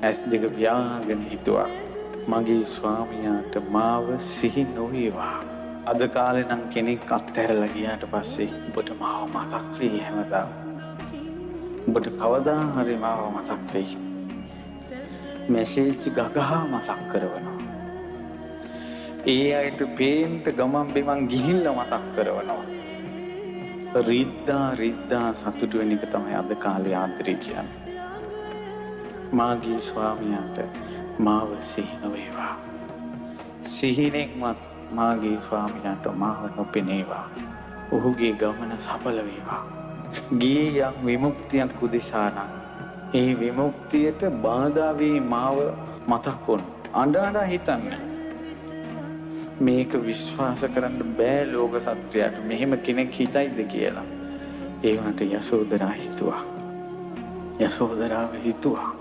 ඇස් දෙක පියාගෙන හිතුවා මගේ ස්වාමියාට මාව සිහි නොවේවා. අද කාලේ නම් කෙනෙක් අත්හැරලා ගියාට පස්සේ ඔබට මාව මතක් වෙයි හැමදාම. ඔබට කවදා හරි මාව මතක් වෙයි. මෙසේජ් ගගහා මතක් කරනවා. ඒ අයට පේන්ට ගමන් බිමන් ගිහිල්ලා මතක් කරනවා. රිද්දා සතුටු වෙන එක තමයි අද කාලේ ආදරේ කියන්නේ. මාගේ ස්වාමියාට මාව සිහි නොවේවා. සිහිනෙන්වත් මාගේ ස්වාමියාට මාව නොපෙනේවා. ඔහුගේ ගමන සඵල වේවා. ගියේ යම් විමුක්තියක් උදෙසා නම් ඒ විමුක්තියට බාධා වී මාව මතක් වුණු. අඬ හිතන්න. මේක විශ්වාස කරන්න බෑ ලෝක සත්වයාට මෙහෙම කෙනෙක් හිතයිද කියලා. ඒ වුණාට යසෝදරා හිතුවා. යසෝදරාව හිතුවා